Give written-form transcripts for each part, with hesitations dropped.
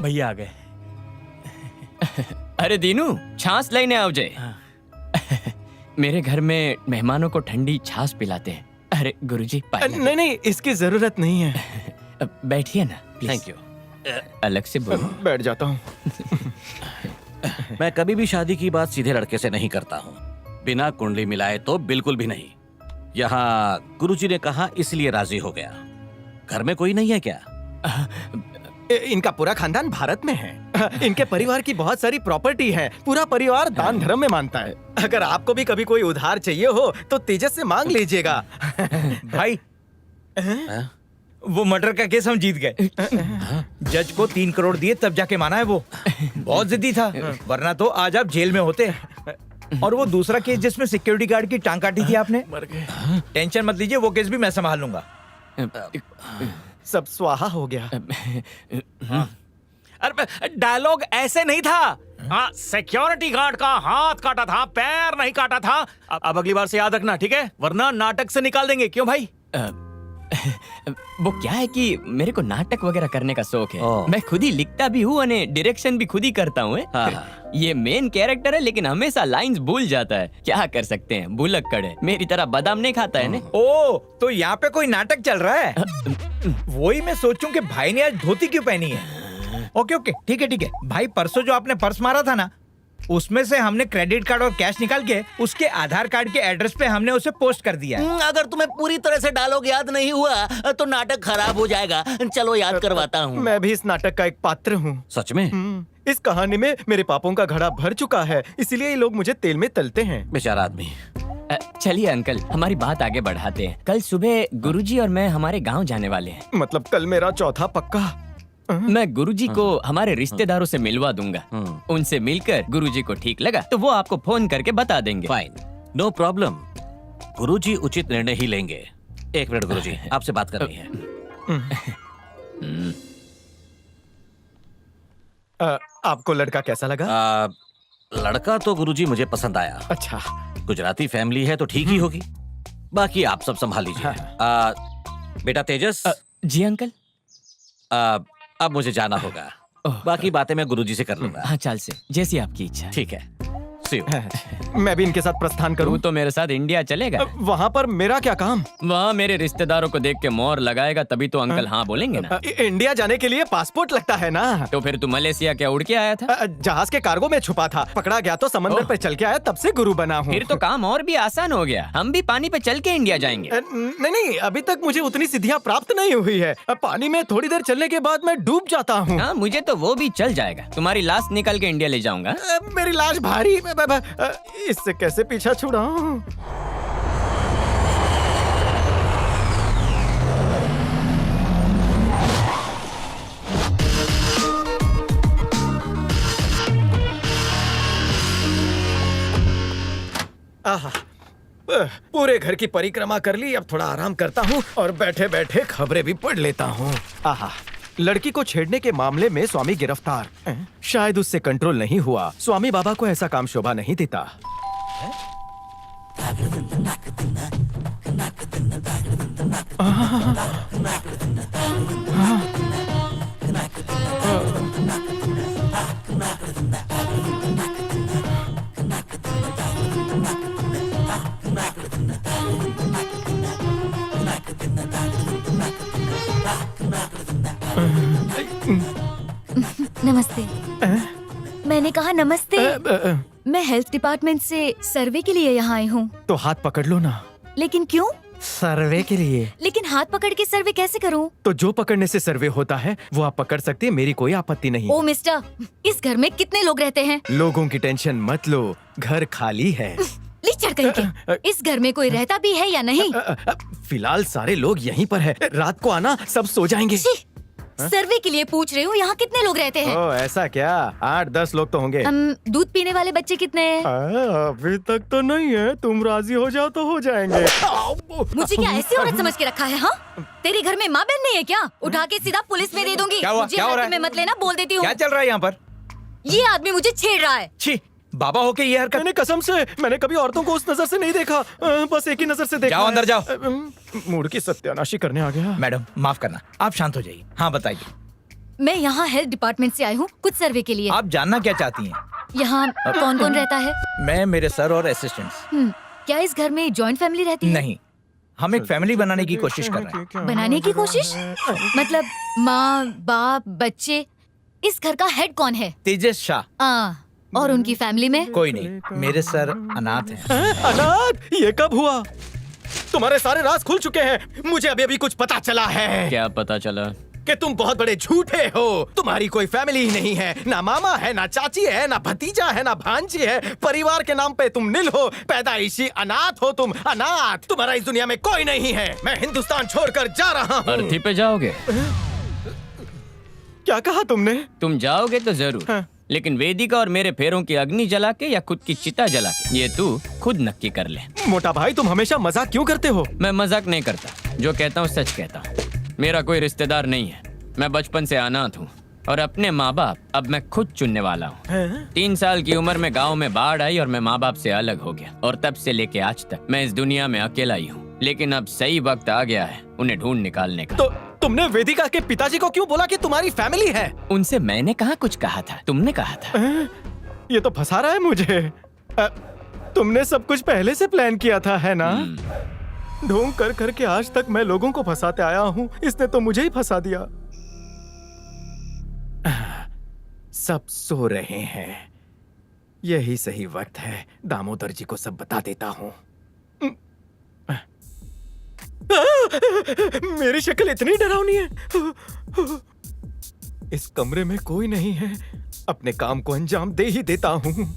भैया आ गए। अरे दीनू, छाछ लेने आओ जय। मेरे घर में मेहमानों को ठंडी छाछ पिलाते हैं। अरे गुरुजी पानी। नहीं नहीं, इसकी जरूरत नहीं है। बैठिए ना प्लीज। Thank you. अलग से बोलो। बैठ जाता हूँ। मैं कभी भी शादी की बात सीधे लड़के से नहीं करता हूँ, बिना कुंडली मिलाए तो बिल्कुल भी नहीं। यहाँ गुरुजी ने कहा इसलिए राजी हो गया। घर में कोई नहीं है क्या? इनका पूरा खानदान भारत में है। इनके परिवार की बहुत सारी प्रॉपर्टी है। पूरा परिवार दान धर्म में मानता है। अगर आपको भी कभी कोई उधार चाहिए हो तो तेजस से मांग लीजिएगा। भाई वो मर्डर का केस हम जीत गए। जज को 3 करोड़ दिए तब जाके माना है वो। बहुत जिद्दी था, वरना तो आज आप जेल में होते। और वो दूसरा केस जिसमें सिक्योरिटी गार्ड की टांग काटी थी आपने, टेंशन मत लीजिए, वो केस भी मैं संभाल लूंगा। सब स्वाहा हो गया। अरे डायलॉग ऐसे नहीं था। हाँ, सिक्योरिटी गार्ड का हाथ काटा था, पैर नहीं काटा था। अब अगली बार से याद रखना, ठीक है? वरना नाटक से निकाल देंगे। क्यों भाई? वो क्या है कि मेरे को नाटक वगैरह करने का शौक है। मैं खुद ही लिखता भी हूँ और डायरेक्शन भी खुद ही करता हूँ। ये मेन कैरेक्टर है लेकिन हमेशा लाइंस भूल जाता है। क्या कर सकते हैं, भुलक्कड़ है। मेरी तरह बादाम नहीं खाता है ने। ओ, तो यहाँ पे कोई नाटक चल रहा है। वही मैं सोचूं कि भाई ने आज धोती क्यों पहनी है। ओके ओके, ठीक है ठीक है। भाई परसों जो आपने पर्स मारा था ना, उसमें से हमने क्रेडिट कार्ड और कैश निकाल के उसके आधार कार्ड के एड्रेस पे हमने उसे पोस्ट कर दिया है। अगर तुम्हें पूरी तरह से डायलॉग याद नहीं हुआ तो नाटक खराब हो जाएगा। चलो याद करवाता हूँ। मैं भी इस नाटक का एक पात्र हूँ। सच में? इस कहानी में मेरे पापों का घड़ा भर चुका है, इसीलिए ये लोग मुझे तेल में तलते हैं। बेचारा आदमी। चलिए अंकल, हमारी बात आगे बढ़ाते हैं। कल सुबह गुरुजी और मैं हमारे गांव जाने वाले हैं। मतलब कल मेरा चौथा पक्का। मैं गुरुजी को हमारे रिश्तेदारों से मिलवा दूंगा। उनसे मिलकर गुरुजी को ठीक लगा तो वो आपको फोन करके बता देंगे। Fine, no problem. गुरुजी उचित निर्णय ही लेंगे। 1 मिनट गुरुजी, आपसे बात करनी है। आपको लड़का कैसा लगा? लड़का तो गुरुजी मुझे पसंद आया। अच्छा, गुजराती फैमिली है तो ठीक ही होगी। बाकी आप सब संभाल लीजिए। बेटा तेजस। जी अंकल। अब मुझे जाना होगा। बाकी बातें मैं गुरुजी से कर लूंगा। हाँ, चाल से जैसी आपकी इच्छा। ठीक है, see you। मैं भी इनके साथ प्रस्थान करूं? तो मेरे साथ इंडिया चलेगा? वहाँ पर मेरा क्या काम? वहाँ मेरे रिश्तेदारों को देख के मोहर लगाएगा तभी तो अंकल हाँ बोलेंगे ना। इंडिया जाने के लिए पासपोर्ट लगता है ना। तो फिर तू मलेशिया क्या उड़ के आया था? जहाज के कार्गो में छुपा था, पकड़ा गया तो समंदर पे चल के आया, तब से गुरु बना हूँ। फिर तो काम और भी आसान हो गया। हम भी पानी पे चल के इंडिया जाएंगे। नहीं नहीं, अभी तक मुझे उतनी सिद्धियाँ प्राप्त नहीं हुई है। पानी में थोड़ी देर चलने के बाद मैं डूब जाता हूँ। हाँ, मुझे तो वो भी चल जाएगा। तुम्हारी लाश निकल के इंडिया ले जाऊंगा। मेरी लाश भारी, इससे कैसे पीछा छुड़ाऊं? आहा, पूरे घर की परिक्रमा कर ली। अब थोड़ा आराम करता हूँ और बैठे बैठे खबरें भी पढ़ लेता हूँ। आहा, लड़की को छेड़ने के मामले में स्वामी गिरफ्तार। शायद उससे कंट्रोल नहीं हुआ। स्वामी बाबा को ऐसा काम शोभा नहीं देता। नमस्ते। मैंने कहा नमस्ते। मैं हेल्थ डिपार्टमेंट से सर्वे के लिए यहाँ आई हूँ। तो हाथ पकड़ लो ना। लेकिन क्यों? सर्वे के लिए। लेकिन हाथ पकड़ के सर्वे कैसे करूँ? तो जो पकड़ने से सर्वे होता है वो आप पकड़ सकती है, मेरी कोई आपत्ति नहीं। ओ मिस्टर, इस घर में कितने लोग रहते हैं? लोगों की टेंशन मत लो, घर खाली है। लीचड़ करके। इस घर में कोई रहता भी है या नहीं? फिलहाल सारे लोग यहीं पर है। रात को आना, सब सो जाएंगे। सर्वे के लिए पूछ रही हूँ, यहाँ कितने लोग रहते हैं? ओ, ऐसा क्या? 8-10 लोग तो होंगे। दूध पीने वाले बच्चे कितने हैं? अभी तक तो नहीं है। तुम राजी हो जाओ तो हो जाएंगे। मुझे क्या ऐसी औरत समझ के रखा है? हाँ, तेरे घर में माँ बहन नहीं है क्या? उठा के सीधा पुलिस में दे दूंगी। क्या हुआ? मुझे क्या हो रहा है? में मत लेना, बोल देती हूँ। क्या चल रहा है यहाँ पर? ये आदमी मुझे छेड़ रहा है। छी, बाबा होके ये हरकत। मैंने कसम से, मैंने कभी औरतों को उस नजर से नहीं देखा। बस एक ही नजर से देखा। जाओ अंदर जाओ। मूड की सत्यानाशी करने आ गया। मैडम माफ करना, आप शांत हो जाइए। हाँ बताइए। मैं यहाँ हेल्थ डिपार्टमेंट से आई हूँ कुछ सर्वे के लिए। आप जानना क्या चाहती हैं? यहाँ कौन कौन रहता है? मैं, मेरे सर और असिस्टेंट्स। क्या इस घर में जॉइंट फैमिली रहती है? नहीं, हम एक फैमिली बनाने की कोशिश कर रहे हैं। बनाने की कोशिश? मतलब माँ बाप बच्चे। इस घर का हेड कौन है? तेजस शाह। और उनकी फैमिली में? कोई नहीं, मेरे सर अनाथ हैं। अनाथ? ये कब हुआ? तुम्हारे सारे राज खुल चुके हैं। मुझे अभी अभी कुछ पता चला है। क्या पता चला? कि तुम बहुत बड़े झूठे हो। तुम्हारी कोई फैमिली ही नहीं है, ना मामा है, ना चाची है, ना भतीजा है, ना भांजी है। परिवार के नाम पे तुम नील हो, पैदाइशी अनाथ हो तुम, अनाथ। तुम्हारा इस दुनिया में कोई नहीं है। मैं हिंदुस्तान छोड़कर जा रहा हूँ। अर्थी पे जाओगे? क्या कहा तुमने? तुम जाओगे तो जरूर, हाँ। लेकिन वेदिका और मेरे पैरों की अग्नि जला के या खुद की चिता जला के, ये तू खुद नक्की कर ले। मोटा भाई, तुम हमेशा मजाक क्यों करते हो? मैं मजाक नहीं करता, जो कहता हूँ सच कहता हूँ। मेरा कोई रिश्तेदार नहीं है, मैं बचपन से अनाथ हूँ और अपने माँ बाप अब मैं खुद चुनने वाला हूँ। 3 साल की उम्र में गांव में बाढ़ आई और मैं माँ बाप से अलग हो गया, और तब से लेके आज तक मैं इस दुनिया में अकेला ही हूँ। लेकिन अब सही वक्त आ गया है उन्हें ढूंढ निकालने का। तो तुमने वेदिका के पिताजी को क्यों बोला कि तुम्हारी फैमिली है? उनसे मैंने कहाँ कुछ कहा था, तुमने कहा था। ये तो फंसा रहा है मुझे। तुमने सब कुछ पहले से प्लान किया था, है ना? ढोंग कर करके आज तक मैं लोगों को फंसाते आया हूँ, इसने तो मुझे ही फंसा दिया। सब सो रहे हैं, यही सही वक्त है। दामोदर जी को सब बता देता हूँ। मेरी शक्ल इतनी डरावनी है। इस कमरे में कोई नहीं है, अपने काम को अंजाम दे ही देता हूँ।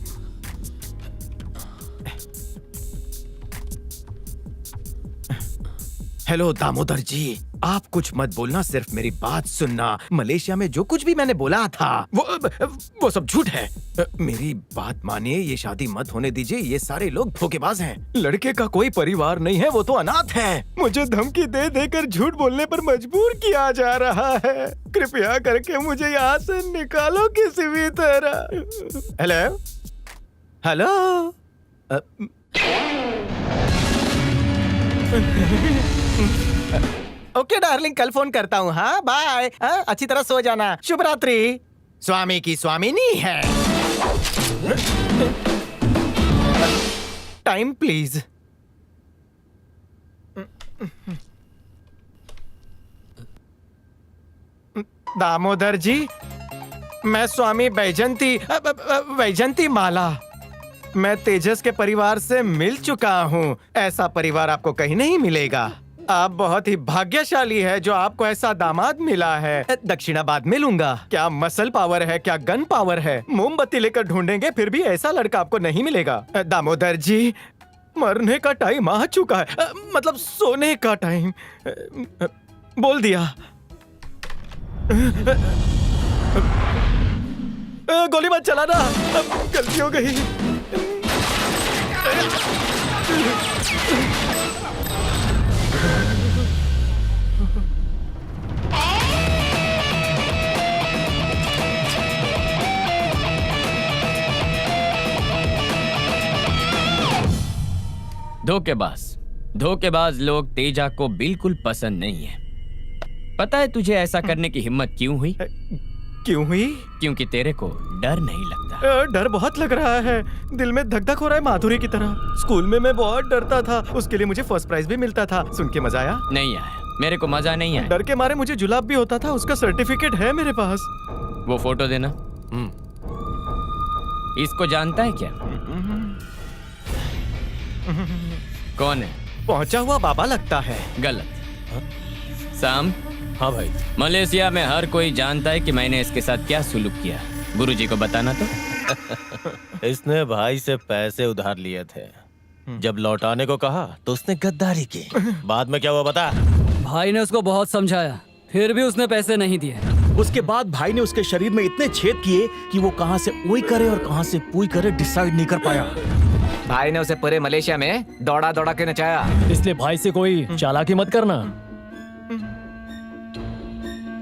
हेलो दामोदर जी, आप कुछ मत बोलना, सिर्फ मेरी बात सुनना। मलेशिया में जो कुछ भी मैंने बोला था वो सब झूठ है। मेरी बात मानिए, ये शादी मत होने दीजिए। ये सारे लोग धोखेबाज हैं। लड़के का कोई परिवार नहीं है, वो तो अनाथ है। मुझे धमकी दे देकर झूठ बोलने पर मजबूर किया जा रहा है। कृपया करके मुझे यहाँ से निकालो किसी भी तरह। Hello hello. ओके डार्लिंग, कल फोन करता हूँ। हाँ बाय। अच्छी तरह सो जाना। शुभ रात्रि। स्वामी की स्वामिनी है। Time please. दामोदर जी, मैं स्वामी वैजंती माला। मैं तेजस के परिवार से मिल चुका हूँ। ऐसा परिवार आपको कहीं नहीं मिलेगा। आप बहुत ही भाग्यशाली है जो आपको ऐसा दामाद मिला है। दक्षिणा बाद में लूंगा। क्या मसल पावर है, क्या गन पावर है। मोमबत्ती लेकर ढूंढेंगे फिर भी ऐसा लड़का आपको नहीं मिलेगा। दामोदर जी, मरने का टाइम आ चुका है, मतलब सोने का टाइम। बोल दिया। गोली मत चलाना, गलती हो गई। धोखेबाज लोग तेजा को बिल्कुल पसंद नहीं है। पता है तुझे ऐसा करने की हिम्मत क्यों हुई? क्यों हुई? क्योंकि तेरे को डर नहीं लगता। डर बहुत लग रहा है, दिल में धक धक हो रहा है माधुरी की तरह। स्कूल में मैं बहुत डरता था, उसके लिए मुझे फर्स्ट प्राइज भी मिलता था। सुन के मजा आया? नहीं आया, मेरे को मजा नहीं आया। डर के मारे मुझे जुलाब भी होता था, उसका सर्टिफिकेट है मेरे पास। वो फोटो देना। इसको जानता है क्या? कौन है? पहुंचा हुआ बाबा लगता है। गलत। साम। हाँ भाई। मलेशिया में हर कोई जानता है कि मैंने इसके साथ क्या सुलूक किया। गुरुजी को बताना तो। इसने भाई से पैसे उधार लिए थे, जब लौटाने को कहा तो उसने गद्दारी की। बाद में क्या हुआ बता? भाई ने उसको बहुत समझाया, फिर भी उसने पैसे नहीं दिए। उसके बाद भाई ने उसके शरीर में इतने छेद किए कि वो कहां से ओई करे और कहां से पुई करे डिसाइड नहीं कर पाया। भाई ने उसे पूरे मलेशिया में दौड़ा दौड़ा के नचाया। इसलिए भाई से कोई चालाकी मत करना।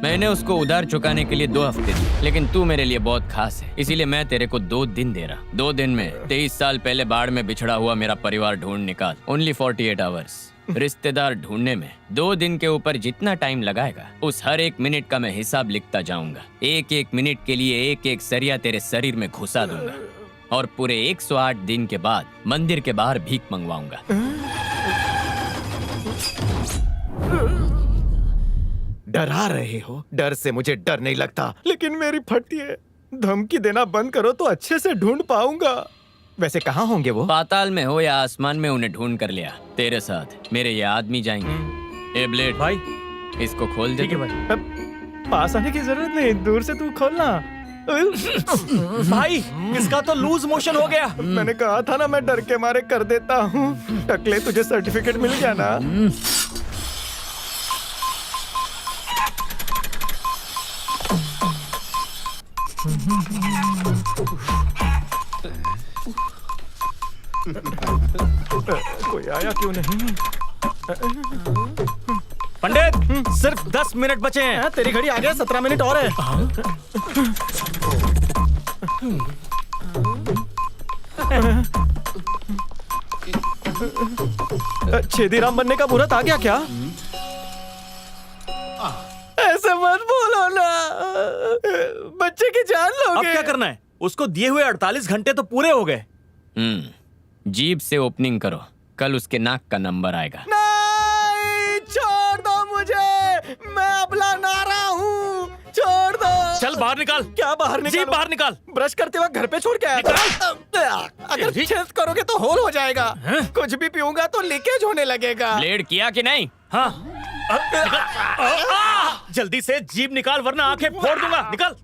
मैंने उसको उधार चुकाने के लिए 2 हफ्ते दिए, लेकिन तू मेरे लिए बहुत खास है, इसीलिए मैं तेरे को 2 दिन दे रहा। 2 दिन में 23 साल पहले बाढ़ में बिछड़ा हुआ मेरा परिवार ढूंढ निकाल। Only 48 hours. रिश्तेदार ढूंढने में 2 दिन के ऊपर जितना टाइम लगाएगा उस हर 1 मिनट का मैं हिसाब लिखता जाऊंगा। 1-1 मिनट के लिए 1-1 सरिया तेरे शरीर में घुसा दूंगा और पूरे 108 दिन के बाद मंदिर के बाहर भीख मंगवाऊंगा। डरा रहे हो? डर से मुझे डर नहीं लगता, लेकिन मेरी फटती है। धमकी देना बंद करो तो अच्छे से ढूंढ पाऊंगा। वैसे कहाँ होंगे वो? पाताल में हो या आसमान में, उन्हें ढूंढ कर लिया। तेरे साथ मेरे ये आदमी जाएंगे। ए ब्लेड भाई इसको खोल दे। ठीक है भाई। अब पास आने की जरूरत नहीं, दूर से तू खोलना। भाई इसका तो लूज मोशन हो गया। मैंने कहा था ना मैं डर के मारे कर देता हूँ। टकले तुझे सर्टिफिकेट मिल गया ना? कोई आया क्यों नहीं? पंडित सिर्फ 10 मिनट बचे हैं। तेरी घड़ी आ गया, 17 मिनट और है। छेदीराम बनने का मुहूर्त आ गया क्या? ऐसे मत बोलो ना, बच्चे की जान अब लोगे। क्या करना है? उसको दिए हुए 48 घंटे तो पूरे हो गए। जीप से ओपनिंग करो, कल उसके नाक का नंबर आएगा। नहीं, छोड़ दो मुझे, मैं अबला नारा हूँ, छोड़ दो। चल बाहर निकाल। क्या बाहर निकाल? जीप बाहर निकाल। ब्रश करते वक्त घर पे छोड़ के आया था। अगर छेद करोगे तो होल हो जाएगा। कुछ भी पीऊंगा तो लीकेज होने लगेगा। ब्लेड किया कि नहीं? हाँ जल्दी से जीप निकाल वरना आंखें फोड़ दूंगा। निकाल।